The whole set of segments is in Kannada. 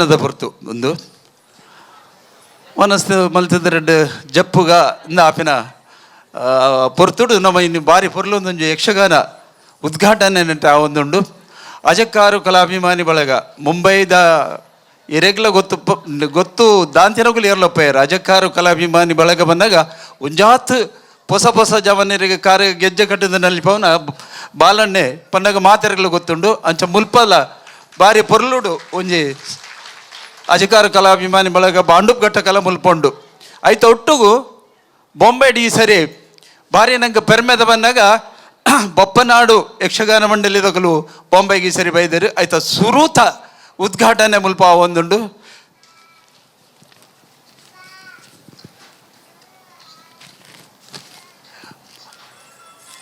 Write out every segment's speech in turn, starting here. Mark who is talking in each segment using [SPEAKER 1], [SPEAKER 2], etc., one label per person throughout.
[SPEAKER 1] ದಿನದ ಹೊರತು ಒಂದು ಮನಸ್ಸು ಮಲ್ತದ ರೆಡ್ ಜಪ್ಪುಗ ಇಂದ ಆಪಿನ ಪೊರ್ತುಡು ನಮ್ಮ ಇನ್ನು ಬಾರಿ ಪೊರ್ಲೊಂದೊಂದು ಯಕ್ಷಗಾನ ಉದ್ಘಾಟನೆ ಒಂದುಂಡು ಅಜಕ್ಕಾರು ಕಲಾಭಿಮಾನಿ ಬಳಗ ಮುಂಬೈದ ಎರೆಗ್ಲ ಗೊತ್ತು ದಾಂತಿನಗುಲು ಏರ್ಲೊಪ್ಪಯ್ಯಾರ ಅಜಕ್ಕಾರು ಕಲಾಭಿಮಾನಿ ಬಳಗ ಬಂದಾಗ ಒಂಜಾತ್ ಹೊಸ ಜವನರಿಗೆ ಕಾರು ಗೆಜ್ಜೆ ಕಟ್ಟಿದ ನಲ್ಲಿಪವನ ಬಾಲಣ್ಣೆ ಪನ್ನಗ ಮಾತೆರೆಗ್ಲು ಗೊತ್ತುಂಡು ಅಂಚ ಮುಲ್ಪಲ ಬಾರಿ ಪೊರ್ಲುಡು ಒಂಜಿ ಅಜಕಾರ ಕಲಾಭಿಮಾನಿ ಬಳಗ ಬಾಂಡುಪ್ ಘಟ್ಟ ಕಲ ಮುಲ್ಪೊಂಡು ಆಯ್ತು ಒಟ್ಟುಗು ಬೊಂಬೆ ಡಿ ಸರಿ ಬಾರಿ ನಂಗೆ ಪೆರ್ಮೆದ ಬಂದಾಗ ಬೊಪ್ಪನಾಡು ಯಕ್ಷಗಾನ ಮಂಡಳಿದಗಲು ಬೊಂಬೆಗೆ ಸರಿ ಬೈದರು ಆಯ್ತ ಸುರೂತ ಉದ್ಘಾಟನೆ ಮುಲ್ಪ ಒಂದುಂಡು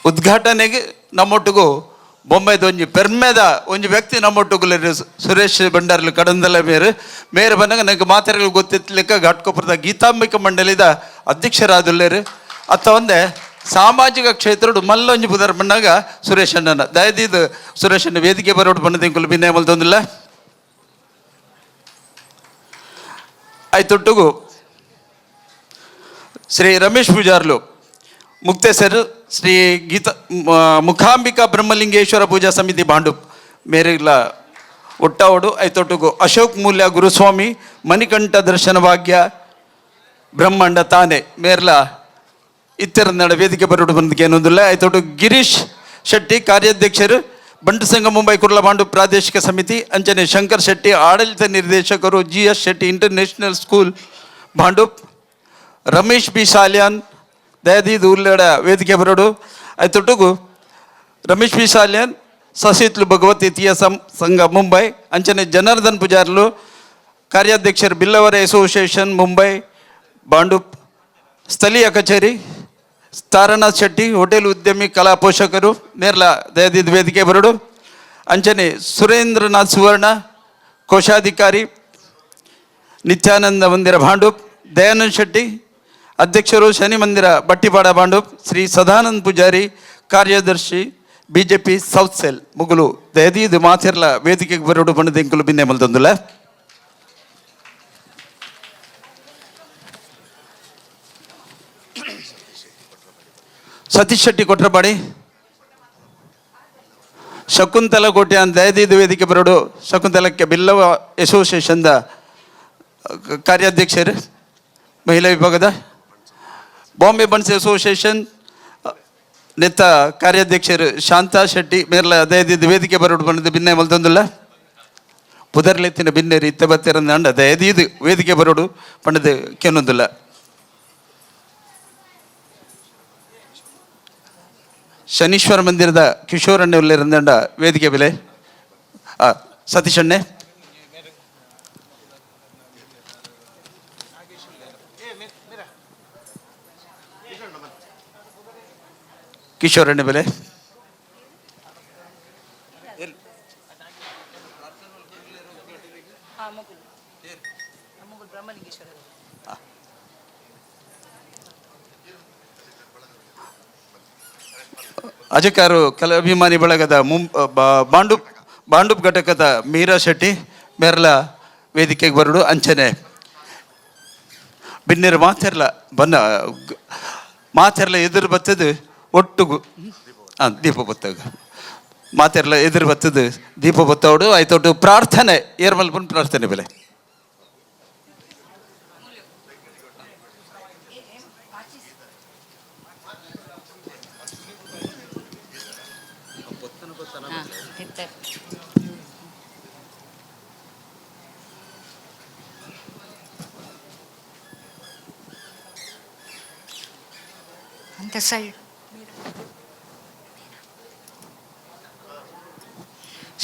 [SPEAKER 1] ಉದ್ಘಾಟನೆಗೆ ನಮ್ಮೊಟ್ಟಿಗೂ ಬೊಂಬೈದ ಒಂಜಿ ಪೆರ್ಮೆದ ಒಂಜಿ ವ್ಯಕ್ತಿ ನಮ್ಮೊಟ್ಟಿಗೂ ಸುರೇಶ್ ಭಂಡಾರ್ಲು ಕಡಂದಲ ಮೇರೆ ಬಂದಾಗ ನನಗೆ ಮಾತೆರೆಗಳು ಗೊತ್ತಿತ್ತಲಿಕ್ಕ ಘಾಟ್ಕೊಪ್ಪರದ ಗೀತಾಂಬಿಕ ಮಂಡಳಿದ ಅಧ್ಯಕ್ಷರಾದುಲ್ಲೇರು ಅತ್ತ ಒಂದೇ ಸಾಮಾಜಿಕ ಕ್ಷೇತ್ರಡು ಮಲ್ಲೊಂಜಿ ಪುದರ್ ಬಂದಾಗ ಸುರೇಶ್ ಅಣ್ಣನ ದಯದಿದ್ದು ಸುರೇಶ್ ಅಣ್ಣ ವೇದಿಕೆ ಬರೋಡು ಬಣ್ಣದಿಂಕುಲು ಭಿನ್ನ ಮಲ್ತೊಂದಿಲ್ಲ ಆಯ್ತೊಟ್ಟಿಗೂ ಶ್ರೀ ರಮೇಶ್ ಪೂಜಾರ್ಲು ಮುಕ್ತೇಸರ್ ಶ್ರೀ ಮುಖಾಂಬಿಕಾ ಬ್ರಹ್ಮಲಿಂಗೇಶ್ವರ ಪೂಜಾ ಸಮಿತಿ ಬಾಂಡುಪ್ ಮೇರೆಗ್ಲ ಒಟ್ಟಾವಡು ಐತೊಟ್ಟುಗು ಅಶೋಕ್ ಮೂಲ್ಯ ಗುರುಸ್ವಾಮಿ ಮಣಿಕಂಠ ದರ್ಶನ ಭಾಗ್ಯ ಬ್ರಹ್ಮಾಂಡ ತಾನೆ ಮೇರ್ಲ ಇತ್ತರ ನಡ ವೇದಿಕೆ ಬರೋಡು ಬಂದಕ್ಕೆ ಏನೊಂದಿಲ್ಲ ಐತೊಟ್ಟು ಗಿರೀಶ್ ಶೆಟ್ಟಿ ಕಾರ್ಯಾಧ್ಯಕ್ಷರು ಬಂಟು ಸಂಘ ಮುಂಬೈ ಕುರ್ಲ ಬಾಂಡು ಪ್ರಾದೇಶಿಕ ಸಮಿತಿ ಅಂಚನೆ ಶಂಕರ್ ಶೆಟ್ಟಿ ಆಡಳಿತ ನಿರ್ದೇಶಕರು GS Shetty international school Bhandup Ramesh B Salian ದಯದೀದು ಉಲ್ಲೇಡ ವೇದಿಕೆ ಬರೋಡು ಐತೊಟ್ಟಿಗೂ ರಮೇಶ್ ಬಿ ಶಾಲ್ಯಾನ್ ಸಸಿತ್ಲು ಭಗವತಿ ತೀಯ ಸಂಘ ಮುಂಬೈ ಅಂಚನೆ ಜನಾರ್ದನ್ ಪೂಜಾರ್ಲು ಕಾರ್ಯಾಧ್ಯಕ್ಷರು ಬಿಲ್ಲವರ ಅಸೋಸಿಯೇಷನ್ ಮುಂಬೈ ಬಾಂಡುಪ್ ಸ್ಥಳೀಯ ಕಚೇರಿ ತಾರನಾಥ್ ಶೆಟ್ಟಿ ಹೋಟೆಲ್ ಉದ್ಯಮಿ ಕಲಾ ಪೋಷಕರು ನೇರ್ಲ ದಯದಿದ್ದು ವೇದಿಕೆ ಬರೋಡು ಅಂಚನೆ ಸುರೇಂದ್ರನಾಥ್ ಸುವರ್ಣ ಕೋಶಾಧಿಕಾರಿ ನಿತ್ಯಾನಂದ ಮಂದಿರ ಬಾಂಡುಪ್ ದಯಾನಂದ್ ಶೆಟ್ಟಿ ಅಧ್ಯಕ್ಷರು ಶನಿ ಮಂದಿರ ಬಟ್ಟಿಪಾಡ ಬಾಂಡುಪ್ ಶ್ರೀ ಸದಾನಂದ್ ಪೂಜಾರಿ ಕಾರ್ಯದರ್ಶಿ BJP ಸೌತ್ ಸೆಲ್ ಮುಗುಲು ದಯದಿದ್ದು ಮಾತಿರ್ಲ ವೇದಿಕೆಗೆ ಬರೋಡು ಬಣ್ಣದಿಂಕುಲು ಭಿನ್ನೆ ಮಲ್ತೊಂದಿಲ್ಲ ಸತೀಶ್ ಶೆಟ್ಟಿ ಕೊಟ್ರಪಾಡಿ ಶಕುಂತಲ ಕೋಟೆ ಅಂತ ದಯದಿದ್ದು ವೇದಿಕೆ ಬರೋಡು ಶಕುಂತಲಕ್ಕೆ ಬಿಲ್ಲವ ಅಸೋಸಿಯೇಷನ್ದ ಕಾರ್ಯಾಧ್ಯಕ್ಷರು ಮಹಿಳಾ ವಿಭಾಗದ ಬಾಂಬೆ ಬನ್ಸ್ ಅಸೋಸಿಯೇಷನ್ ನೆತ್ತ ಕಾರ್ಯಾಧ್ಯಕ್ಷರು ಶಾಂತಾ ಶೆಟ್ಟಿ ಮೇರ್ಲ ದಯದಿದ್ದು ವೇದಿಕೆ ಬರೋಡು ಬಂದಿದ್ದು ಭಿನ್ನ ಮಲ್ತೊಂದಿಲ್ಲ ಪುದರ್ಲೆತ್ತಿನ ಭಿನ್ನೇರಿ ಇತ್ತ ಬತ್ತಿರಂದ ಅಂಡ ದಯದಿದ್ದು ವೇದಿಕೆ ಬರೋಡು ಪಂಡದು ಕೆನ್ನೊಂದಿಲ್ಲ ಶನೀಶ್ವರ ಮಂದಿರದ ಕಿಶೋರಣ್ಣೆ ಉಲ್ಲೇರಂದಂಡ ವೇದಿಕೆ ಬೆಲೆ ಸತೀಶಣ್ಣೆ ಕಿಶೋರಣ್ಣೆ ಬೆಲೆ ಅಜಕಾರು ಕಲಾಭಿಮಾನಿ ಬಳಗದ ಬಾಂಡುಪ್ ಘಟಕದ ಮೀರಾ ಶೆಟ್ಟಿ ಮೇರ್ಲ ವೇದಿಕೆಗೆ ಬರೋಡು ಅಂಚನೆ ಬಿನ್ನೇರು ಮಾತೆರ್ಲ ಎದುರು ಬತ್ತದು ಒಟ್ಟುಗು ದೀಪ ಬತ್ತಾಗ ಮಾತೆರ್ಲ ಎದುರು ಬತ್ತದು ದೀಪ ಬತ್ತೋಡು ಆಯ್ತೊಟ್ಟು ಪ್ರಾರ್ಥನೆ ಏರ್ಮಲ್ಪನ್ ಪ್ರಾರ್ಥನೆ ಬೆಲೆ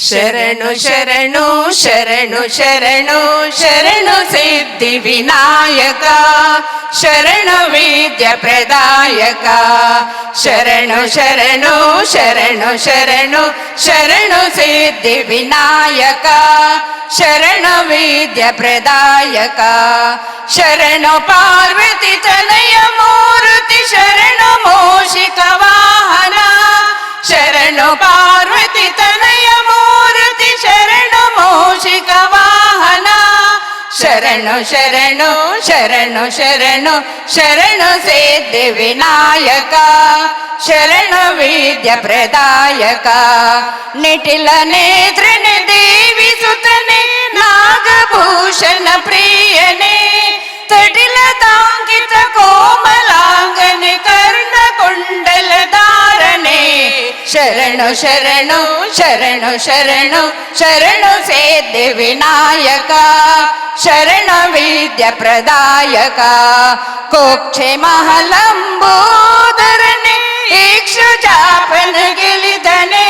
[SPEAKER 2] ಶರಣು ಶರಣು ಶರಣು ಶರಣು ಶರಣು ಸಿದ್ಧಿ ವಿನಾಯಕ ಶರಣು ವಿದ್ಯ ಪ್ರದಾಯಕ ಶರಣು ಶರಣು ಶರಣು ಶರಣು ಶರಣು ಸಿದ್ಧಿ ವಿನಾಯಕ ಶರಣು ವಿದ್ಯ ಪ್ರದಾಯಕ ಶರಣು ಪಾರ್ವತಿ ತನಯ ಮೂರ್ತಿ ಶರಣು ಮೂಷಿಕ ವಾಹನ ಶರಣು ಪಾರ್ವತಿ ತನಯ ಮೂರ್ತಿ ಶರಣು ಮೂಷಿಕ ವಾಹನ ಶರಣು ಶರಣು ಶರಣು ಶರಣು ಶರಣು ಸಿದ್ಧಿ ವಿನಾಯಕ ಶರಣು ವಿದ್ಯಾ ಪ್ರದಾಯಕ ನಿಟಿಲ ನೇತ್ರನೆ ದೇವಿ ಸುತನೆ ನಾಗಭೂಷಣ ಪ್ರಿಯನೇ ತಟಿಲ ತಾಂಕಿತ ಕೋಮಲಾಂಗನೆ ಕರ್ಣ ಕುಂಡಲ ಧಾರಣೆ ಶರಣು ಶರಣು ಶರಣು ಶರಣು ಶರಣು ಸಿದ್ಧಿ ವಿನಾಯಕ ಶರಣ ವಿದ್ಯಾ ಪ್ರದಾಯಕ ಕೋಕ್ಷೆ ಮಹಲಂಬೋದರನೆ ಇಕ್ಷು ಚಾಪನ ಗೆಲಿದನೆ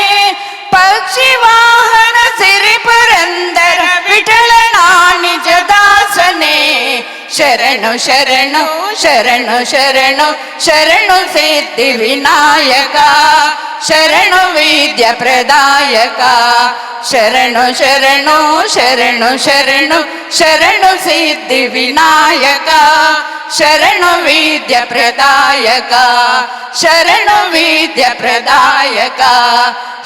[SPEAKER 2] ಪಕ್ಷಿ ವಾಹನ ಸಿರಿ ಪುರಂದರ ವಿಠಲನ ನಿಜ ದಾಸನೆ ಶರಣು ಶರಣು ಶರಣು ಶರಣು ಶರಣು ಸಿದ್ಧಿ ವಿನಾಯಕ ಶರಣು ವಿದ್ಯಾ ಪ್ರದಾಯಕ ಶರಣು ಶರಣು ಶರಣು ಶರಣು ಶರಣು ಸಿದ್ಧಿ ವಿನಾಯಕ ಶರಣು ವಿದ್ಯಾ ಪ್ರದಾಯಕ ಶರಣು ವಿದ್ಯಾ ಪ್ರದಾಯಕ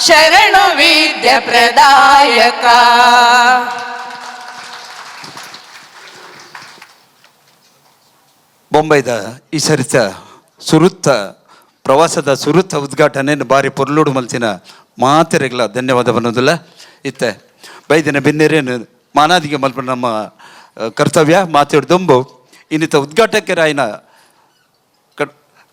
[SPEAKER 2] ಶರಣು ವಿದ್ಯಾ ಪ್ರದಾಯಕ.
[SPEAKER 1] ಬೊಂಬೈದ ಈ ಸರಿತ ಸುರುತ್ತ ಪ್ರವಾಸದ ಸುರುತ್ತ ಉದ್ಘಾಟನೆಯನ್ನು ಬಾರಿ ಪೊರ್ಲುಡು ಮಲ್ತಿನ ಮಾತೆರೆಗ್ಲ ಧನ್ಯವಾದ ಬನ್ನೋದಿಲ್ಲ ಇತ್ತೆ ಬೈದಿನ ಬೆನ್ನೆರೇನು ಮಾನಾದಿಗೆ ಮಲ್ಪ ನಮ್ಮ ಕರ್ತವ್ಯ ಮಾತಾಡಿ ದುಂಬು ಇನ್ನಿತ ಉದ್ಘಾಟಕರ ಆಯ್ನ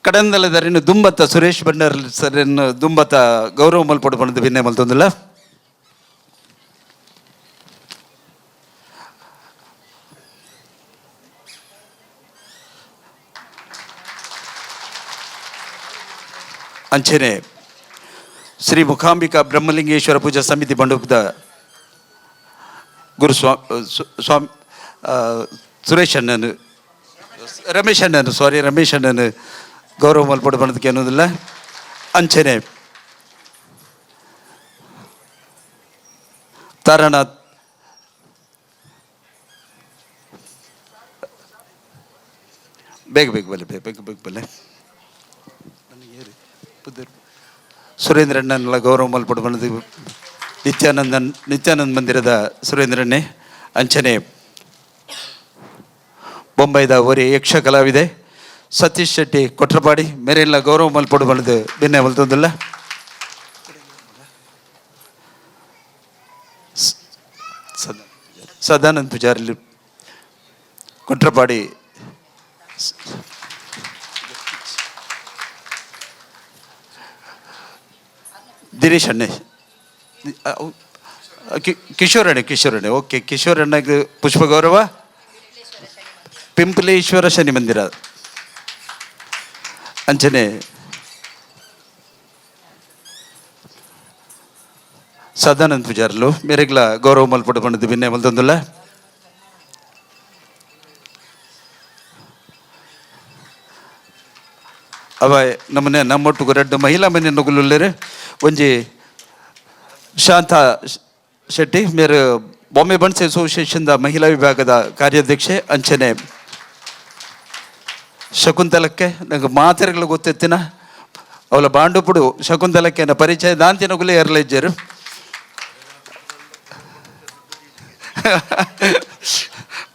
[SPEAKER 1] ಕಡಂದಲದರಿನ ದುಂಬತ್ತ ಸುರೇಶ್ ಭಂಡಾರ್ ಸರಿನ ದುಂಬತ್ತ ಗೌರವ ಮಲ್ಪಡು ಬಣ್ಣದ ಭಿನ್ನೆ ಮಲ್ತೊಂದಿಲ್ಲ ಅಂಚೆನೆ ಶ್ರೀ ಮುಖಾಂಬಿಕಾ ಬ್ರಹ್ಮಲಿಂಗೇಶ್ವರ ಪೂಜಾ ಸಮಿತಿ ಬಂಡುಕದ ಗುರು ಸ್ವಾಮಿ ಸುರೇಶ್ ಅಣ್ಣನು ರಮೇಶ್ ಅಣ್ಣನು ಗೌರವ ಮಲ್ಪಡು ಬಣ್ಣದಕ್ಕೆ ಅನ್ನೋದಿಲ್ಲ ಅಂಚೆನೆ ತಾರನಾಥ್ ಬೇಗ ಬಲ್ಲೆ ಸುರೇಂದ್ರಣ್ಣನೆಲ್ಲ ಗೌರವ ಮಲ್ಪಡು ಬಣ್ಣದ ನಿತ್ಯಾನಂದ ಮಂದಿರದ ಸುರೇಂದ್ರಣ್ಣೆ ಅಂಚನೆ ಬೊಂಬೈದ ಒರಿ ಯಕ್ಷ ಕಲಾವಿದೆ ಸತೀಶ್ ಶೆಟ್ಟಿ ಕೊಟ್ರಪಾಡಿ ಮೇರೆಲ್ಲ ಗೌರವ ಮಲ್ಪಡು ಬಣ್ಣದ ಭಿನ್ನ ಮಲ್ತೊಂದಿಲ್ಲ ಸದಾನಂದ್ ಪೂಜಾರಿ ಕೊಟ್ರಪಾಡಿ ದಿನೇಶ್ ಅಣ್ಣೆ ಕಿಶೋರಣ್ಣೆ ಓಕೆ ಕಿಶೋರಣ್ಣಗೆ ಪುಷ್ಪ ಗೌರವ ಪಿಂಪಲೇಶ್ವರ ಶನಿ ಮಂದಿರ ಅಂಚನೆ ಸದಾನಂದ್ ಪೂಜಾರ್ಲು ಮೇರೆಗ್ಲ ಗೌರವ ಮಲ್ಪಡು ಬಣ್ಣದ ಭಿನ್ನ ಮಲ್ತೊಂದಿಲ್ಲ ಅವ ನಮ್ಮೊಟ್ಟಿಗೆ ಎರಡು ಮಹಿಳಾ ಮನೆ ನುಗ್ಗುಲ್ಲರೆ ಒಂಜಿ ಶಾಂತ ಶೆಟ್ಟಿ ಮೇರೆ ಬಾಂಬೆ ಬನ್ಸ್ ಅಸೋಸಿಯೇಷನ್ದ ಮಹಿಳಾ ವಿಭಾಗದ ಕಾರ್ಯಾಧ್ಯಕ್ಷೆ ಅಂಚನೆ ಶಕುಂತಲಕ್ಕೆ ನಂಗೆ ಮಾತೆರೆಗಳು ಗೊತ್ತಿತ್ತಿನ ಅವಳ ಬಾಂಡುಪುಡು ಶಕುಂತಲಕ್ಕೆ ಪರಿಚಯ ದಾಂತಿನಗುಲೇ ಎರಲಿಜ್ಜರು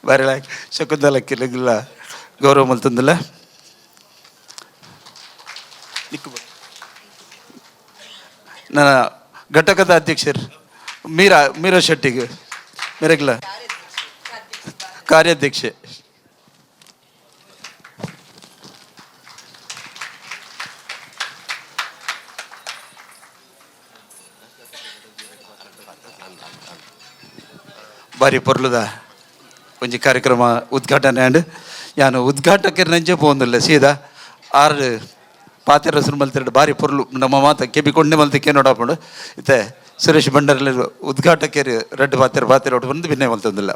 [SPEAKER 1] ಬರಲ ಶಕುಂತಲಕ್ಕೆ ಗೌರವ ಮಲ್ತಂದಿಲ್ಲ ನನ್ನ ಘಟಕದ ಅಧ್ಯಕ್ಷರು ಮೀರಾ ಶೆಟ್ಟಿಗೆ ಮೇರೆಗ್ಲ ಕಾರ್ಯಾಧ್ಯಕ್ಷೆ ಬಾರಿ ಪೊರ್ಲುದ ಒಂಜಿ ಕಾರ್ಯಕ್ರಮ ಉದ್ಘಾಟನೆ ಆಂಡ್ ಯಾನು ಉದ್ಘಾಟಕರು ನಂಜೆ ಪೋಂದಿಲ್ಲ ಸೀದಾ ಆರು ಪಾತೆರ ರಸರು ಮಲ್ತಿರಡು ಬಾರಿ ಪೊರ್ಲು ನಮ್ಮ ಮಾತ ಕೆಬಿಕೊಂಡೆ ಮಲ್ತಕ್ಕೆ ನೋಡಾಪಂಡು ಇತ್ತೆ ಸುರೇಶ್ ಭಂಡಾರಲ್ಲಿ ಉದ್ಘಾಟಕರು ರೆಡ್ ಪಾತೆರ ಒಟ್ಟು ಬಂದು ಭಿನ್ನ ಮಲ್ತೊಂದಿಲ್ಲ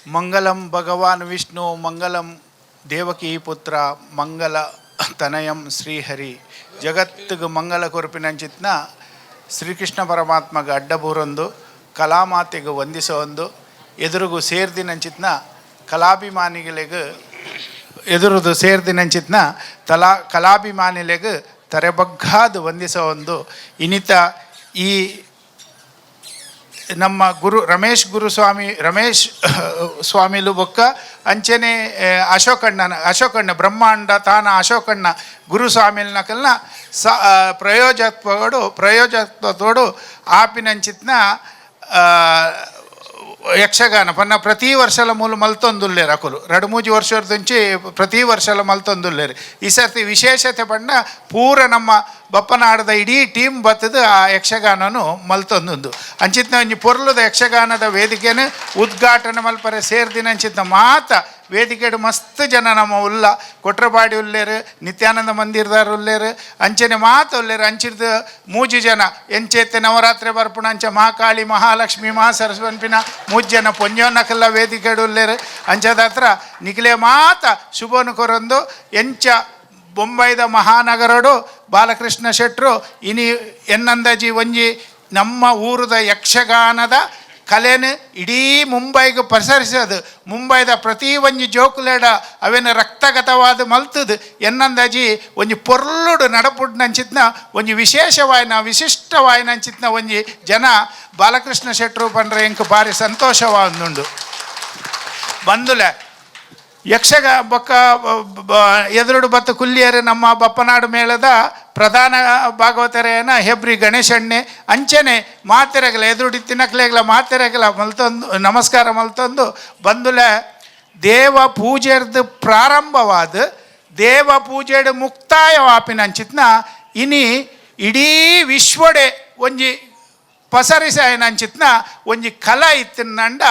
[SPEAKER 3] ಮಂಗಲಂ ಭಗವಾನ್ ವಿಷ್ಣು ಮಂಗಲಂ ದೇವಕಿ ಪುತ್ರ ಮಂಗಲ ತನಯಂ ಶ್ರೀಹರಿ ಜಗತ್ತಿಗೆ ಮಂಗಲ ಕೊರಪಿನಂಚಿತ್ನ ಶ್ರೀಕೃಷ್ಣ ಪರಮಾತ್ಮಗೆ ಅಡ್ಡಬೂರೊಂದು ಕಲಾಮಾತೆಗೆ ವಂದಿಸೊಂದು ಎದುರುಗು ಸೇರ್ದಿನಂಚಿತ್ನ ಕಲಾಭಿಮಾನಿಗಳಿಗೆ ಎದುರುದು ಸೇರ್ದಿನಂಚಿತ್ನ ಕಲಾಭಿಮಾನಿಲೆಗೆ ತರೆಬಗ್ಗಾದು ವಂದಿಸೋ ಒಂದು ಇನ್ನಿತ ಈ ನಮ್ಮ ರಮೇಶ್ ಸ್ವಾಮಿಲು ಬೊಕ್ಕ ಅಂಚನೆ ಅಶೋಕಣ್ಣ ಬ್ರಹ್ಮಾಂಡ ತಾನ ಅಶೋಕಣ್ಣ ಗುರುಸ್ವಾಮಿಲ್ನಕಲ್ನ ಪ್ರಯೋಜಕತ್ವೋಡು ಆಪಿನಂಚಿತ್ನ ಯಕ್ಷಗಾನ ಪನ್ನ ಪ್ರತಿ ವರ್ಷಲ ಮೂಲ ಮಲ್ತೊಂದುಲ್ಲೇರು ಅಕುಲು 2-3 ವರ್ಷದಂಚಿ ಪ್ರತಿ ವರ್ಷಲ ಮಲ್ತೊಂದುಲ್ಲೇರು. ಈ ಸರ್ತಿ ವಿಶೇಷತೆ ಪಂಡ ಪೂರ ನಮ್ಮ ಬಪ್ಪನಾಡದ ಇಡೀ ಟೀಮ್ ಬತ್ತದು ಆ ಯಕ್ಷಗಾನನು ಮಲ್ತೊಂದು ಅಂಚಿತ್ನ ಒಂಜಿ ಪೊರ್ಲುದ ಯಕ್ಷಗಾನದ ವೇದಿಕೆನ ಉದ್ಘಾಟನೆ ಮಲ್ಪರೆ ಸೇರ್ದಿನ ಅಂಚಿತ್ನ ಮಾತ ವೇದಿಕೆಡು ಮಸ್ತ್ ಜನ ನಮ್ಮ ಉಲ್ಲ ಕೊಟ್ರಪಾಡಿ ಉಲ್ಲೇರು, ನಿತ್ಯಾನಂದ ಮಂದಿರದಾರ ಉಲ್ಲೇರು, ಅಂಚನೆ ಮಾತು ಉಲ್ಲೇರು. ಅಂಚಿರ್ದ 3 ಜನ ಎಂಚೆತ್ತೆ ನವರಾತ್ರಿ ಬರ್ಪುಣ ಅಂಚ ಮಹಾಕಾಳಿ ಮಹಾಲಕ್ಷ್ಮಿ ಮಹಾಸರಸ್ವನ್ಪಿನ 3 ಜನ ಪೊಂಜೋನಕ್ಕೆಲ್ಲ ವೇದಿಕೆಡು ಉಲ್ಲೇರು. ಅಂಚದ ಹತ್ರ ನಿಖಿಲೆ ಮಾತ ಶುಭನು ಕೊರೊಂದು ಎಂಚ ಬೊಂಬೈದ ಮಹಾನಗರಡು ಬಾಲಕೃಷ್ಣ ಶೆಟ್ರು ಇನಿ ಎನ್ನಂದಜಿ ಒಂಜಿ ನಮ್ಮ ಊರದ ಯಕ್ಷಗಾನದ ಕಲೆನ ಇಡೀ ಮುಂಬೈಗೆ ಪಸರಿಸೋದು. ಮುಂಬೈದ ಪ್ರತಿ ಒಂಜಿ ಜೋಕುಲೇಡ ಅವೇನು ರಕ್ತಗತವಾದ ಮಲ್ತದು ಎನ್ನಂದಾಜಿ ಒಂಜಿ ಪೊರ್ಲುಡು ನಡಪುಡ್ನಂಚಿತ್ನ ಒಂಜಿ ವಿಶಿಷ್ಟವಾಯಿನಂಚಿತ್ನ ಒಂಜಿ ಜನ ಬಾಲಕೃಷ್ಣ ಶೆಟ್ರು ಪಂಡ್ರೆ ಎಂಕ್ ಭಾರಿ ಸಂತೋಷವಾದುಂಡು. ಬಂದುಲೆ ಬೊಕ್ಕ ಎದುರುಡು ಬತ್ತು ಕುಲ್ಲಿಯರು ನಮ್ಮ ಬಪ್ಪನಾಡು ಮೇಳದ ಪ್ರಧಾನ ಭಾಗವತರೇನ ಹೆಬ್ರಿ ಗಣೇಶಣ್ಣೆ ಅಂಚನೆ ಮಾತೆರೆಗಲ ಎದುರುಡಿ ತಿನ್ನಕ್ಲೆಗಲ ಮಾತೆರೆಗಲ ಮಲ್ತೊಂದು ನಮಸ್ಕಾರ ಮಲ್ತೊಂದು ಬಂದುಲೆ ದೇವ ಪೂಜೆರ್ದು ಪ್ರಾರಂಭವಾದ ದೇವ ಪೂಜೆಡು ಮುಕ್ತಾಯವಾಪಿನಂಚಿತ್ನ ಇನಿ ಇಡೀ ವಿಶ್ವಡೆ ಒಂಜಿ ಪಸರಿಸಾಯನಂಚಿತ್ನ ಒಂಜಿ ಕಲ ಇತ್ತಿನಂಡ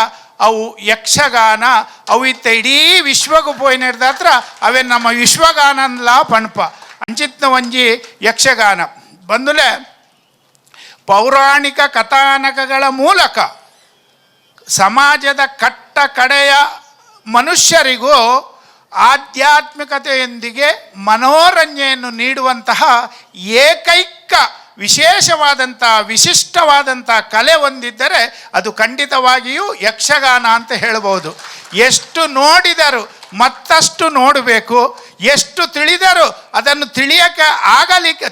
[SPEAKER 3] ಅವು ಯಕ್ಷಗಾನ ಅವು ಇತ್ತ ಇಡೀ ವಿಶ್ವಗೂ ಪೋಯಿನಿಡ್ದ ಹತ್ರ ಅವೇ ನಮ್ಮ ವಿಶ್ವಗಾನಂದ್ಲಾ ಪಣಪ ಅಂಚಿತ್ನ ಒಂಜಿ ಯಕ್ಷಗಾನ ಬಂದುಲೆ ಪೌರಾಣಿಕ ಕಥಾನಕಗಳ ಮೂಲಕ ಸಮಾಜದ ಕಟ್ಟ ಕಡೆಯ ಮನುಷ್ಯರಿಗೂ ಆಧ್ಯಾತ್ಮಿಕತೆಯೊಂದಿಗೆ ಮನೋರಂಜನೆಯನ್ನು ನೀಡುವಂತಹ ಏಕೈಕ ವಿಶೇಷವಾದಂಥ ವಿಶಿಷ್ಟವಾದಂಥ ಕಲೆ ಹೊಂದಿದ್ದರೆ ಅದು ಖಂಡಿತವಾಗಿಯೂ ಯಕ್ಷಗಾನ ಅಂತ ಹೇಳ್ಬೋದು. ಎಷ್ಟು ನೋಡಿದರೂ ಮತ್ತಷ್ಟು ನೋಡಬೇಕು, ಎಷ್ಟು ತಿಳಿದರೂ ಅದನ್ನು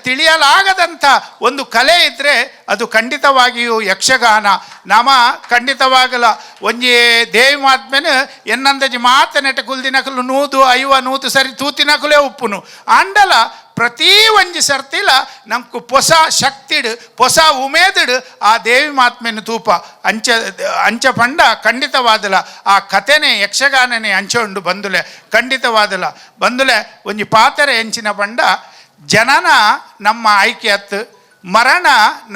[SPEAKER 3] ತಿಳಿಯಲಾಗದಂಥ ಒಂದು ಕಲೆ ಇದ್ದರೆ ಅದು ಖಂಡಿತವಾಗಿಯೂ ಯಕ್ಷಗಾನ. ನಮ್ಮ ಖಂಡಿತವಾಗಲ ಒಂಜಿ ದೇವಿ ಮಾತ್ಮೆನು ಎನ್ನಂದಜಿ ಮಾತನೆಟ ಕುಲ್ದಿನಕಲು ನೂತು ಸರಿ ತೂತಿನಕಲೇ ಉಪ್ಪುನು ಆಂಡಲ ಪ್ರತಿ ಒಂಜಿ ಸರ್ತಿಲ ನಮ್ಕು ಹೊಸ ಶಕ್ತಿಡು ಹೊಸ ಉಮೇದುಡು ಆ ದೇವಿ ಮಾತ್ಮೆನು ತೂಪ ಅಂಚ ಪಂಡ ಖಂಡಿತವಾದಲ ಆ ಕಥೆನೇ ಯಕ್ಷಗಾನನೇ ಅಂಚೊಂಡು ಬಂದುಲೆ ಖಂಡಿತವಾದಲ ಬಂದುಲೆ ಒಂಜಿ ಪಾತೆರೆ ಎಂಚಿನ ಪಂಡ ಜನನ ನಮ್ಮ ಆಯ್ಕೆ ಅತ್ತು, ಮರಣ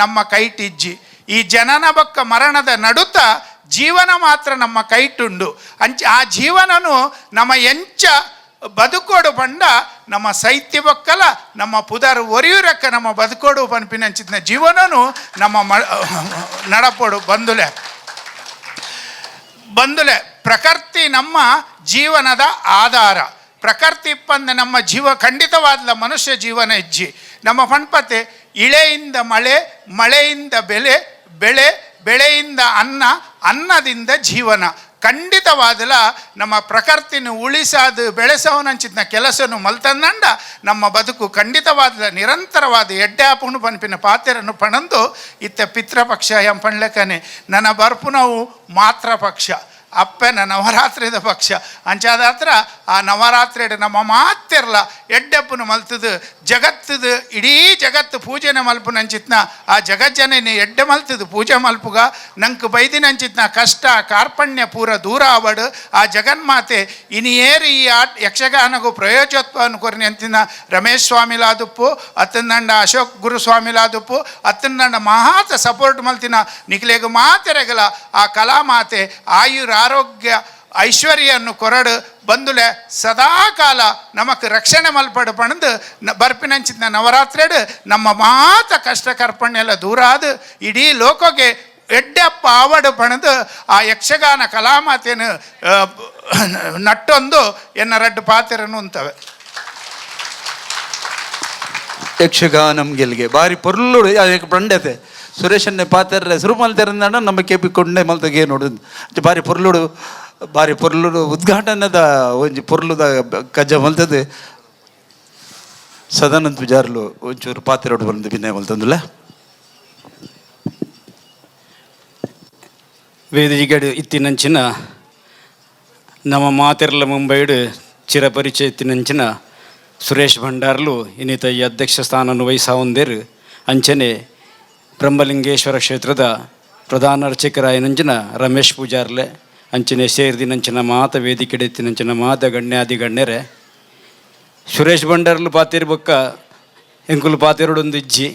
[SPEAKER 3] ನಮ್ಮ ಕೈಟಿಜ್ಜಿ. ಈ ಜನನ ಬಕ್ಕ ಮರಣದ ನಡುತ್ತ ಜೀವನ ಮಾತ್ರ ನಮ್ಮ ಕೈಟುಂಡು. ಆ ಜೀವನನು ನಮ್ಮ ಎಂಚ ಬದುಕೋಡು ಪಂಡ ನಮ್ಮ ಸಾಹಿತ್ಯ ಬಕ್ಕಲ ನಮ್ಮ ಪುದರ್ ಒರಿಯುರಕ್ಕ ನಮ್ಮ ಬದುಕೋಡು ಪನ್ಪಿನಂಚಿನ ಜೀವನನು ನಮ್ಮ ನಡಪೋಡು ಬಂದುಲೆ ಪ್ರಕೃತಿ ನಮ್ಮ ಜೀವನದ ಆಧಾರ. ಪ್ರಕೃತಿ ಪಂದ ನಮ್ಮ ಜೀವ ಖಂಡಿತವಾದ ಮನುಷ್ಯ ಜೀವನ ಹೆಜ್ಜಿ ನಮ್ಮ ಪಣ್ಪತೆ ಇಳೆಯಿಂದ ಮಳೆ, ಮಳೆಯಿಂದ ಬೆಳೆ, ಬೆಳೆಯಿಂದ ಅನ್ನದಿಂದ ಜೀವನ. ಖಂಡಿತವಾದಲ ನಮ್ಮ ಪ್ರಕೃತಿನ ಉಳಿಸಾದು ಬೆಳೆಸೋನಂಚಿನ ಕೆಲಸನು ಮಲ್ತಂದಂಡ ನಮ್ಮ ಬದುಕು ಖಂಡಿತವಾದ ನಿರಂತರವಾದ ಎಡ್ಡಾಪುಣು ಪನ್ಪಿನ ಪಾತೆರನ್ನು ಪಣಂದು ಇತ್ತ ಪಿತೃಪಕ್ಷ ಎಂ ಪಣ್ಲೆಕ್ಕನೆ ನನ್ನ ಬರ್ಪುನವು ಮಾತ್ರ ಪಕ್ಷ ಅಪ್ಪನ ನವರಾತ್ರಿದ ಪಕ್ಷ ಅಂಚಾದ ಹತ್ರ ಆ ನವರಾತ್ರಿ ನಮ್ಮ ಮಾತಿರಲ ಎಡ್ಡೆಪ್ಪನು ಮಲ್ತದು ಜಗತ್ತದು ಇಡೀ ಜಗತ್ತು ಪೂಜೆನ ಮಲ್ಪುನಂಚಿತ್ನ ಆ ಜಗಜ್ಜನೇ ಎಡ್ಡೆ ಮಲ್ತದು ಪೂಜೆ ಮಲ್ಪುಗ ನಂಗೆ ಬೈದಿನಂಚಿತ್ನ ಕಷ್ಟ ಕಾರ್ಪಣ್ಯ ಪೂರ ದೂರ ಆವಡು ಆ ಜಗನ್ಮಾತೆ ಇನಿಯೇರಿ ಈ ಯಕ್ಷಗಾನಗೂ ಪ್ರಯೋಜತ್ವವನ್ನು ಕೊರ್ನಿ ಅಂತಿನ ರಮೇಶ್ ಸ್ವಾಮಿಲಾದುಪ್ಪು ಅತ್ತಂದಂಡ ಅಶೋಕ್ ಗುರುಸ್ವಾಮಿಲಾದುಪ್ಪು ಅತ್ತಂದಂಡ ಮಹಾತ ಸಪೋರ್ಟ್ ಮಲ್ತಿನ ನಿಖಿಲೆಗು ಮಾತೆರೆಗಲ ಆ ಕಲಾಮಾತೆ ಆಯುರ ಆರೋಗ್ಯ ಐಶ್ವರ್ಯನ್ನು ಕೊರಡು ಬಂದುಲೆ ಸದಾಕಾಲ ನಮಕ್ ರಕ್ಷಣೆ ಮಲ್ಪಡು ಪಣದು ಬರ್ಪಿನಂಚಿನ ನವರಾತ್ರಿಡು ನಮ್ಮ ಮಾತ ಕಷ್ಟ ಕರ್ಪಣ್ಯ ದೂರ ಆದು ಇಡೀ ಲೋಕಗೆ ಎಡ್ಡಪ್ಪ ಆವಡು ಪಣದು ಆ ಯಕ್ಷಗಾನ ಕಲಾಮಾತೆಯನ್ನು ನಟ್ಟೊಂದು ಎನ್ನ ರಡ್ಡು ಪಾತೆರನು ಅಂತವೆ.
[SPEAKER 1] ಯಕ್ಷಗಾನಂ ಗೆಲ್ಗೆ ಬಾರಿ ಪೊರ್ಲುಡು ಬಂಡತೆ ಸುರೇಶನ್ನೇ ಪಾತ್ರ ಹೆಸರು ಮಲ್ತಾರಂದ ನಮ್ಮ ಕೆಪಿ ಕೊಂಡೆ ಮಲ್ತಗೆ ನೋಡುದು ಬಾರಿ ಪೊರ್ಲುಡು ಉದ್ಘಾಟನದ ಒಂಜಿ ಪೊರ್ಲುದ ಕಜ್ಜ ಮಲ್ತದೆ ಸದಾನಂದ ಪೂಜಾರ್ಲು ಒಂಚೂರು ಪಾತ್ರೋಡು ಬಂದು ಭಿನ್ನ ಮಲ್ತಂದುಲ್ಲ.
[SPEAKER 4] ವೇದಿಕೆಡು ಇತ್ತಿನಂಚಿನ ನಮ್ಮ ಮಾತೆರ್ಲ ಮುಂಬೈಡು ಚಿರಪರಿಚಯ ಇತ್ತಿನಂಚಿನ ಸುರೇಶ್ ಭಂಡಾರ್ಲು ಇನ್ನಿತ ಈ ಅಧ್ಯಕ್ಷ ಸ್ಥಾನವನ್ನು ವಹಿಸಾವಂದೇರು ಅಂಚನೆ ಬ್ರಹ್ಮಲಿಂಗೇಶ್ವರ ಕ್ಷೇತ್ರದ ಪ್ರಧಾನ ಅರ್ಚಕರಾಯನಂಚಿನ ರಮೇಶ್ ಪೂಜಾರ್ಲೆ ಅಂಚನೆ ಸೇರಿದಿನಂಚಿನ ಮಾತ ವೇದಿಕೆಡೆ ಇತ್ತಿನಂಚಿನ ಮಾತ ಗಣ್ಯಾದಿ ಗಣ್ಯರೇ ಸುರೇಶ್ ಭಂಡಾರ್ಲು ಪಾತಿರ್ಬಕ್ಕ ಎಂಕುಲು ಪಾತಿರೋಡೊಂದು ಇಜ್ಜಿ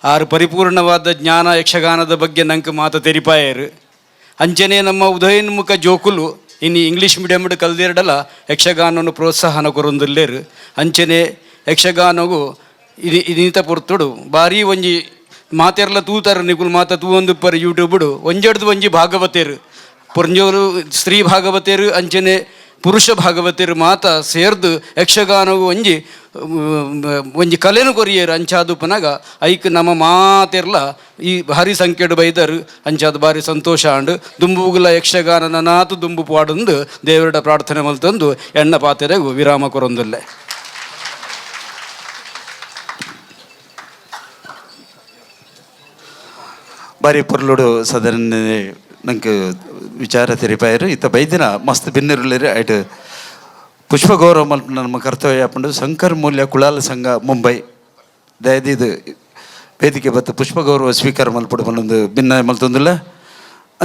[SPEAKER 4] ಆರು ಪರಿಪೂರ್ಣವಾದ ಜ್ಞಾನ ಯಕ್ಷಗಾನದ ಬಗ್ಗೆ ನಂಗೆ ಮಾತು ತೆರಿಪಾಯರು ಅಂಚನೆ ನಮ್ಮ ಉದಯೋನ್ಮುಖ ಜೋಕುಲು ಇನ್ನು ಇಂಗ್ಲೀಷ್ ಮೀಡಿಯಮ್ಡು ಕಲ್ದಿರಡಲ್ಲ ಯಕ್ಷಗಾನವನ್ನು ಪ್ರೋತ್ಸಾಹನ ಕೊರೊಂದುಲ್ಲೇರು ಅಂಚನೆ ಯಕ್ಷಗಾನವು ಇನ್ನಿತ ಪೊರ್ತುಡು ಭಾರಿ ಒಂಜಿ ಮಾತೆರ್ಲ ತೂತಾರ ನಿಗುಲು ಮಾತ ತೂವೊಂದು ಪರ್ ಯೂಟ್ಯೂಬ್ಡು ಒಂಜಡ್ದು ಒಂಜಿ ಭಾಗವತೇರು ಪೊರ್ಂಜೋರು ಸ್ತ್ರೀ ಭಾಗವತೇರು ಅಂಚನೆ ಪುರುಷ ಭಾಗವತರು ಮಾತ ಸೇರ್ದು ಯಕ್ಷಗಾನವು ಒಂಜಿ ಕಲೆನು ಕೊರಿಯರು ಅಂಚಾದು ಪುನಗ ಐಕ್ ನಮ್ಮ ಮಾತೆರ್ಲ ಈ ಭಾರಿ ಸಂಖ್ಯೆಡು ಬೈದರು ಅಂಚಾದು ಭಾರಿ ಸಂತೋಷ ಅಂಡು ದುಂಬುಗುಲ ಯಕ್ಷಗಾನನ ನಾತು ದುಂಬು ಪಾಡೊಂದು ದೇವರ ಪ್ರಾರ್ಥನೆ ಮಲ್ತಂದು ಎಣ್ಣ ಪಾತೆರೆಗೂ ವಿರಾಮ ಕೊರೊಂದುಲ್ಲೆ.
[SPEAKER 1] ಬಾರಿ ಪೊರ್ಲುಡು ಸಾಧಾರಣ ನಂಗೆ ವಿಚಾರ ತೆರಿಪಾಯರು ಇತ್ತ ಬೈದಿನ ಮಸ್ತ್ ಭಿನ್ನರುಳ್ಳೇರು ಐಟ್ ಪುಷ್ಪ ಗೌರವ ಮಲ್ಪ ನಮ್ಮ ಕರ್ತವ್ಯ ಪಂಡು ಶಂಕರ್ ಮೂಲ್ಯ ಕುಳಾಲ ಸಂಘ ಮುಂಬೈ ದಯದಿದು ವೇದಿಕೆ ಬತ್ತು ಪುಷ್ಪ ಗೌರವ ಸ್ವೀಕಾರ ಮಲ್ಪಡು ಬಂದೊಂದು ಭಿನ್ನ ಮಲ್ತೊಂದಿಲ್ಲ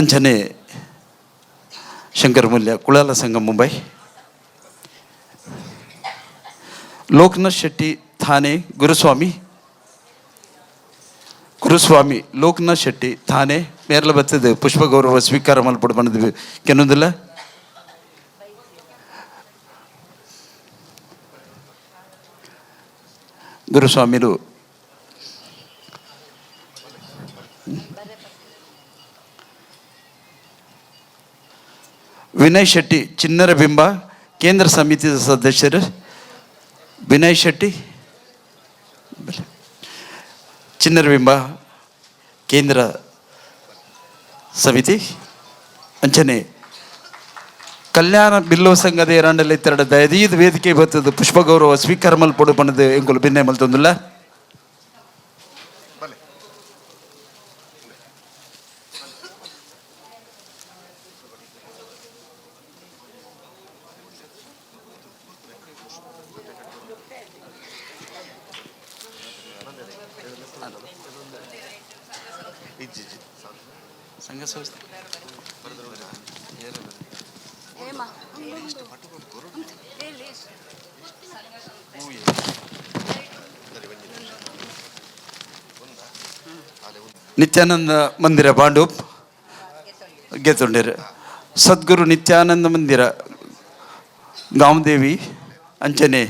[SPEAKER 1] ಅಂಚನೆ ಶಂಕರ್ ಮೂಲ್ಯ ಕುಳಾಲ ಸಂಘ ಮುಂಬೈ ಲೋಕನಾಥ್ ಶೆಟ್ಟಿ ಥಾನೆ ಗುರುಸ್ವಾಮಿ ಲೋಕನಾಥ್ ಶೆಟ್ಟಿ ಥಾನೆ ಮೇರ್ಲ ಬರ್ತದೆ ಪುಷ್ಪ ಗೌರವ ಸ್ವೀಕಾರ ಮಲ್ಪಡು ಬಂದಿದ್ವಿ ಕೆನ್ನೊಂದಿಲ್ಲ. ಗುರುಸ್ವಾಮಿರು ವಿನಯ್ ಶೆಟ್ಟಿ ಚಿನ್ನರ ಬಿಂಬ ಕೇಂದ್ರ ಸಮಿತಿಯ ಸದಸ್ಯರು ವಿನಯ್ ಶೆಟ್ಟಿ ಚಿನ್ನರ ಬಿಂಬ ಕೇಂದ್ರ ಸಮಿತಿ ಅಂಚನೆ ಕಲ್ಯಾಣ ಬಿಲ್ಲೋ ಸಂಘದ ಎರಡಲ್ಲಿ ತೆರಡ ದಯದೀದ ವೇದಿಕೆ ಬರ್ತದೆ ಪುಷ್ಪ ಗೌರವ ಸ್ವೀಕಾರ ಮಲ್ಪಡು ಬಣ್ಣದ ಎಂಗುಲು ಭಿನ್ನ ಮಲ್ತೊಂದಿಲ್ಲ. ಸಂಘ ಸಂಸ್ಥೆ ನಿತ್ಯಾನಂದ ಮಂದಿರ ಬಾಂಡೂಪ್ ಗೆತ್ತೊಂಡೇರು ಸದ್ಗುರು ನಿತ್ಯಾನಂದ ಮಂದಿರ ಗಾಮದೇವಿ ಅಂಚನೆ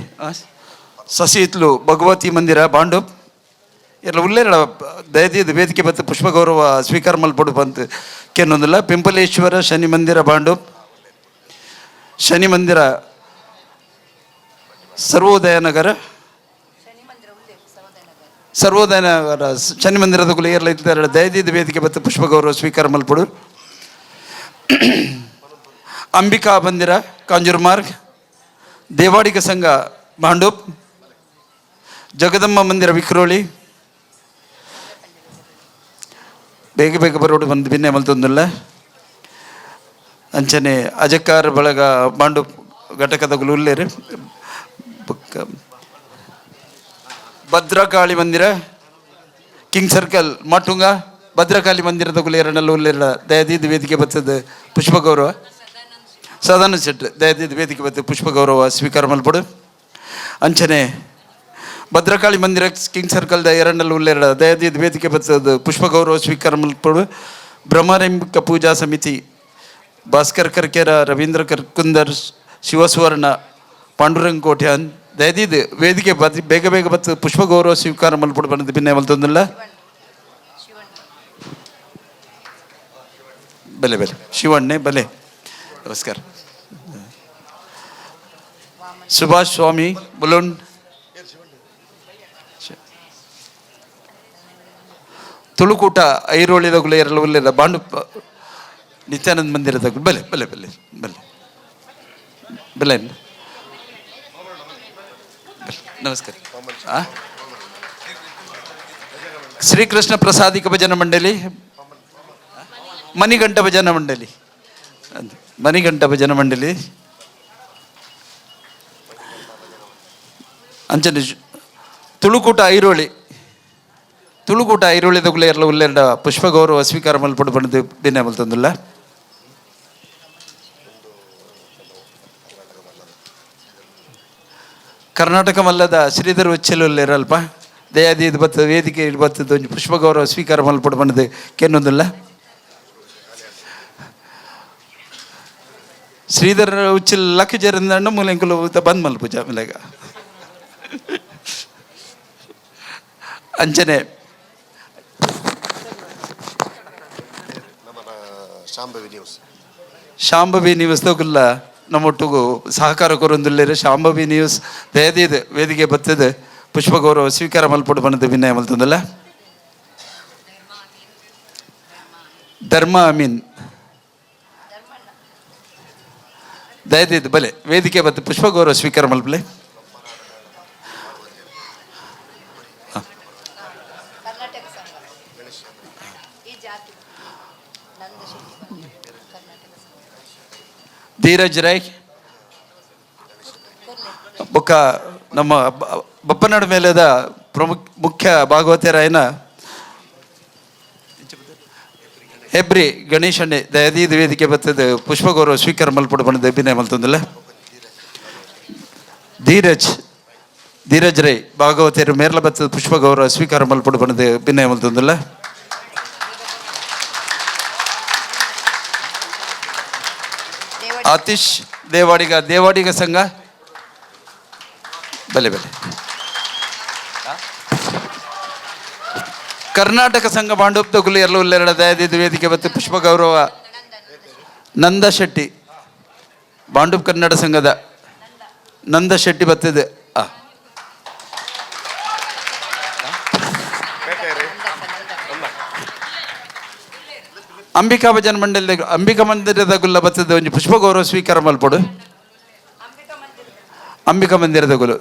[SPEAKER 1] ಸಸಿತ್ಲು ಭಗವತಿ ಮಂದಿರ ಬಾಂಡೂಪ್ ಎಲ್ಲ ಉಲ್ಲೇರ ದಯದೀದ ವೇದಿಕೆ ಬತ್ತು ಪುಷ್ಪ ಗೌರವ ಸ್ವೀಕಾರ ಮಲ್ಪಡು ಬಂತು ಕೆನ್ನೊಂದಿಲ್ಲ. ಪಿಂಪಲೇಶ್ವರ ಶನಿ ಮಂದಿರ ಬಾಂಡೂಪ್ ಶನಿ ಮಂದಿರ ಸರ್ವೋದಯ ನಗರ ಶನಿ ಮಂದಿರದ ಗುಳಿಯರ್ಲ ಇದ್ದಾರೆ ದಯದೀದ ವೇದಿಕೆ ಬತ್ತು ಪುಷ್ಪ ಗೌರವ ಸ್ವೀಕಾರ ಮಲ್ಪಡು. ಅಂಬಿಕಾ ಮಂದಿರ ಕಾಂಜೂರ್ ಮಾರ್ಗ್ ದೇವಾಡಿಗ ಸಂಘ ಬಾಂಡೂಪ್ ಜಗದಮ್ಮ ಮಂದಿರ ವಿಕ್ರೋಳಿ ಬೇಗ ಬೇಗ ಬರೋಡು ಬಂದು ಭಿನ್ನ ಮಲ್ತೊಂದಿಲ್ಲ. ಅಂಚನೆ ಅಜಕಾರ ಬಳಗ ಬಾಂಡು ಘಟಕದ ಉಲ್ಲೇರು ಭದ್ರಕಾಳಿ ಮಂದಿರ ಕಿಂಗ್ ಸರ್ಕಲ್ ಮಟುಂಗ ಭದ್ರಕಾಳಿ ಮಂದಿರದ ಗುಲೇರನಲ್ಲಿ ಉಲ್ಲೇರ ದಯದೀದ ವೇದಿಕೆ ಬರ್ತದೆ ಪುಷ್ಪ ಗೌರವ ಸದಾನಂದ ಶೆಟ್ ದಯದೀದ ವೇದಿಕೆ ಬರ್ತದೆ ಪುಷ್ಪ ಗೌರವ ಸ್ವೀಕಾರ ಮಲ್ಪಡು. ಅಂಚನೆ ಭದ್ರಕಾಳಿ ಮಂದಿರ ಕಿಂಗ್ ಸರ್ಕಲ್ದ ಎರಡನಲ್ಲಿ ಉಲ್ಲೇರ ದಯದೀದ ವೇದಿಕೆ ಬರ್ತದೆ ಪುಷ್ಪ ಗೌರವ ಸ್ವೀಕಾರ ಮಲ್ಪಡು. ಬ್ರಹ್ಮರಂಬಿಕ ಪೂಜಾ ಸಮಿತಿ ಭಾಸ್ಕರ್ ಕರ್ಕೇರ ರವೀಂದ್ರ ಕರ್ಕುಂದರ್ ಶಿವಸುವರ್ಣ ಪಾಂಡುರಂಗ ಕೋಟ್ಯಾನ್ ದಯದೀದ ವೇದಿಕೆ ಬೇಗ ಬೇಗ ಬರ್ತದೆ ಪುಷ್ಪ ಗೌರವ ಸ್ವೀಕಾರ ಮಲ್ಪಡು ಬಂದು ಭಿನ್ನ ಮಲ್ತೊಂದಿಲ್ಲ. ಬಲೆ ಬಲೆ ಶಿವಣ್ಣೆ ಬಲೆ ನಮಸ್ಕಾರ. ಸುಭಾಷ್ ಸ್ವಾಮಿ ಬುಲುಂಡ್ ತುಳುಕೂಟ ಐರೋಳಿದ ಗುಳೆಯರೆಲ್ಲ ಉಲ್ಲೇರ ಬಾಂಡು ನಿತ್ಯಾನಂದ ಮಂದಿರದ ಬಲೆ ಬಲೆ ಬಲೆ ಬಲೆ ಬಲೆ ನಮಸ್ಕಾರ. ಶ್ರೀಕೃಷ್ಣ ಪ್ರಸಾದಿಕ ಭಜನ ಮಂಡಳಿ, ಮಣಿಗಂಟ ಭಜನ ಮಂಡಳಿ, ಮಣಿಗಂಟ ಭಜನ ಮಂಡಳಿ ಅಂಚನೆ ತುಳುಕೂಟ ಐರೋಳಿದಗುಲೆ ಎಲ್ಲ ಉಲ್ಲೆರಡ ಪುಷ್ಪ ಗೌರವ ಸ್ವೀಕಾರ ಮಲ್ಪಡು ಬಂದು ಭಿನ್ನ ಮಲ್ತಂದಿಲ್ಲ. ಕರ್ನಾಟಕ ಮಲ್ಲದ ಶ್ರೀಧರ್ ಉಚ್ಚಲುಲ್ಲೇರಲ್ಪ ದಯಾದಿ ಇದು ಬರ್ತದೆ ವೇದಿಕೆ ಇದು ಬರ್ತದೆ ಒಂದು ಪುಷ್ಪ ಗೌರವ ಸ್ವೀಕಾರ ಮಲ್ಪಡು ಬಂದು ಕೆನ್ನೊಂದಿಲ್ಲ. ಶ್ರೀಧರ್ ಉಚ್ಚಲ್ ಲಕ್ಕ ಜರಂದ ಮೂಲೆಂಕಲು ಬಂದ್ ಮಲ್ಪುಜ ಆಮೇಲೆಗ ಅಂಚನೆ ಶಾಂಭವಿ ನ್ಯೂಸ್ ತಗೊಲ್ಲ ನಮ್ಮೊಟ್ಟಿಗೂ ಸಹಕಾರ ಕೊರೊಂದುಲ್ಲೇರು. ಶಾಂಭವಿ ನ್ಯೂಸ್ ದಯದಿದು ವೇದಿಕೆ ಬರ್ತದೆ ಪುಷ್ಪ ಗೌರವ ಸ್ವೀಕಾರ ಮಲ್ಪಡು ಬಂದು ವಿನಯ ಮಲ್ತಂದಲ್ಲ. ಧರ್ಮ ಅಮೀನ್ ದಯದಿದ್ದು ಬಲೆ ವೇದಿಕೆ ಬತ್ತು ಪುಷ್ಪ ಗೌರವ ಸ್ವೀಕಾರ ಮಲ್ಪಲೆ. ಧೀರಜ್ ರೈ ಬೊಕ್ಕ ನಮ್ಮ ಬಪ್ಪನಾಡು ಮೇಲೆದ ಮುಖ್ಯ ಭಾಗವತರಾಯನ ಹೆಬ್ರಿ ಗಣೇಶಣ್ಣೆ ದಯದೀದ ವೇದಿಕೆ ಬರ್ತದೆ ಪುಷ್ಪ ಗೌರವ ಸ್ವೀಕಾರ ಮಲ್ಪಡು ಬಂದ ಅಭಿನಯ ಮಲ್ತಂದಿಲ್ಲ. ಧೀರಜ್ ರೈ ಭಾಗವತರು ಮೇರ್ಲ ಬರ್ತದೆ ಪುಷ್ಪ ಗೌರವ ಸ್ವೀಕಾರ ಮಲ್ಪಡು ಬಂದ ಅಭಿನಯ ಮಲ್ತಂದಿಲ್ಲ. ಆತಿಶ್ ದೇವಾಡಿಗ ಸಂಘ ಬಲೆ ಕರ್ನಾಟಕ ಸಂಘ ಬಾಂಡೂಪ್ ತಗುಲು ಎಲ್ಲ ಉಲ್ಲೆರಡ ದಯದಿದ್ದು ವೇದಿಕೆ ಬತ್ತು ಪುಷ್ಪ ಗೌರವ ನಂದ ಶೆಟ್ಟಿ ಬಾಂಡೂಪ್ ಕನ್ನಡ ಸಂಘದ ನಂದ ಶೆಟ್ಟಿ ಬರ್ತದೆ. ಅಂಬಿಕಾ ಭಜನ್ ಮಂಡಳಿ ಅಂಬಿಕಾ ಮಂದಿರದ ಗುಲ್ಲ ಬರ್ತದೆ ಒಂದು ಪುಷ್ಪ ಗೌರವ ಸ್ವೀಕಾರ ಮಲ್ಪಡು. ಅಂಬಿಕಾ ಮಂದಿರದ ಗುಲು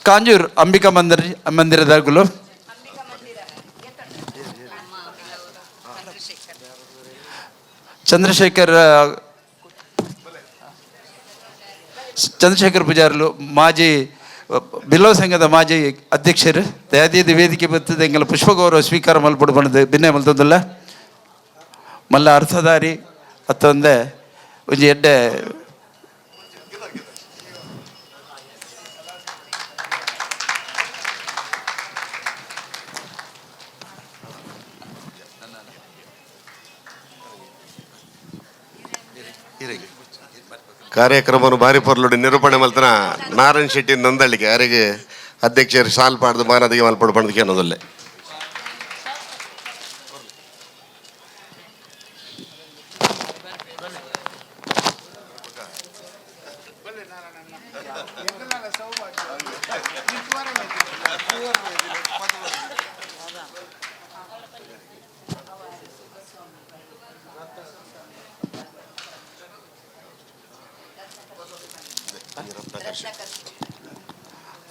[SPEAKER 1] ಕಾಂಜೂರ್ ಅಂಬಿಕಾ ಮಂದಿರದ ಗುಲು ಚಂದ್ರಶೇಖರ್ ಪೂಜಾರ್ಲು ಮಾಜಿ ಬಿಲ್ಲವ ಸಂಘದ ಮಾಜಿ ಅಧ್ಯಕ್ಷರು ದಯಾದಿದ ವೇದಿಕೆ ಬರ್ತದೆ ಎಂಗೆಲ್ಲ ಪುಷ್ಪ ಗೌರವ ಸ್ವೀಕಾರ ಮಲ್ಪಡು ಬಂದು ಭಿನ್ನ ಮಲ್ತಂದಿಲ್ಲ. ಮಲ್ಲ ಅರ್ಥಧಾರಿ ಅತ್ತೊಂದೆ ಒಂಜಿ ಎಡ್ಡೆ
[SPEAKER 5] ಕಾರ್ಯಕ್ರಮವನ್ನು ಭಾರಿ ಪೊರ್ಲುಡಿ ನಿರೂಪಣೆ ಮಲ್ತನ ನಾರಾಯಣ್ ಶೆಟ್ಟಿ ನಂದಳ್ಳಿಗೆ ಯಾರಿಗೆ ಅಧ್ಯಕ್ಷರು ಸಾಲ್ ಪಾಡ್ದು ಮಾನದಿಗೆ ಮಲ್ಪಡು ಪಣದಕ್ಕೆ ಅನ್ನೋದಲ್ಲೇ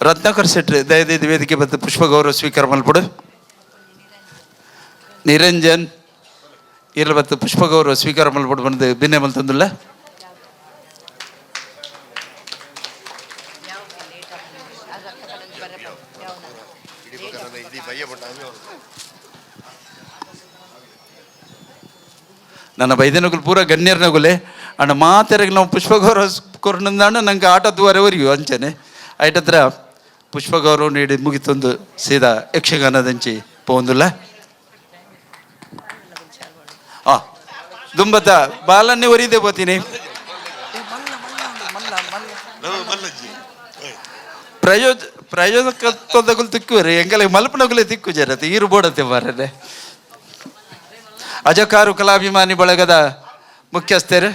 [SPEAKER 1] ರತ್ನಾಕರ್ ಶೆಟ್ಟಿ ದಯದಿದ್ದು ವೇದಿಕೆ ಬತ್ತು ಪುಷ್ಪ ಗೌರವ ಸ್ವೀಕಾರ ಮಲ್ಪಡು. ನಿರಂಜನ್ ಇಲ್ಲ ಬತ್ತು ಪುಷ್ಪ ಗೌರವ ಸ್ವೀಕಾರ ಮಲ್ಪಡು ಬಂದು ಭಿನ್ನ ಮಲ್ತಂದಿಲ್ಲ. ನನ್ನ ಬೈದನಗುಲು ಪೂರ ಗಣ್ಯರ್ನಗುಲೆ ಅಣ್ಣ ಮಾತೆರೆಗೆ ನಾವು ಪುಷ್ಪ ಗೌರವ ಕೊರನಂದಾಂಡ ನಂಗೆ ಆಟದ್ವರೆವರೆಗೂ ಅಂಚನೆ ಐಟತ್ರ ಪುಷ್ಪ ಗೌರವ ನೀಡಿ ಮುಗಿತೊಂದು ಸೀದಾ ಯಕ್ಷಗಾನದಂಚಿ ಪೋಂದುಲ್ಲ. ದುಂಬತ ಬಾಲನ್ನೇ ಒರಿದೆ ಬೋತೀನಿ ಪ್ರಯೋಜಕತ್ವದಗುಲು ತಿಕ್ಕುವರೆ ಎಂಗಲ ಮಲ್ಪನಗುಲೆ ತಿಕ್ಕು ಜರತೆ ಈರು ಬೋಡತೆ ಮಾರನೆ. ಅಜಕಾರು ಕಲಾಭಿಮಾನಿ ಬಳಗದ ಮುಖ್ಯಸ್ಥರು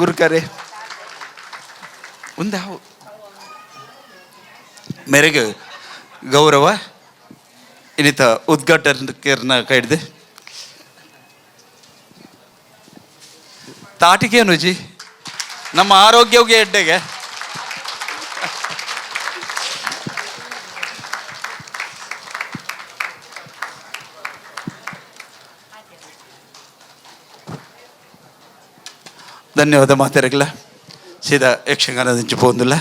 [SPEAKER 1] ಗುರುಕರೆ ಒಂದು ಮೇರೆಗೆ ಗೌರವ ಇನ್ನಿತ ಉದ್ಘಾಟಕರನ್ನ ಕೈಡ್ದೆ ತಾಟಿಗೇನು ಜಿ ನಮ್ಮ ಆರೋಗ್ಯಗೆ ಎಡ್ಡೆಗೆ ಧನ್ಯವಾದ ಮಾತಾಡಲ್ಲ ಸೀದಾ ಯಕ್ಷಗಾನದ ಪೋಂದಿಲ್ಲ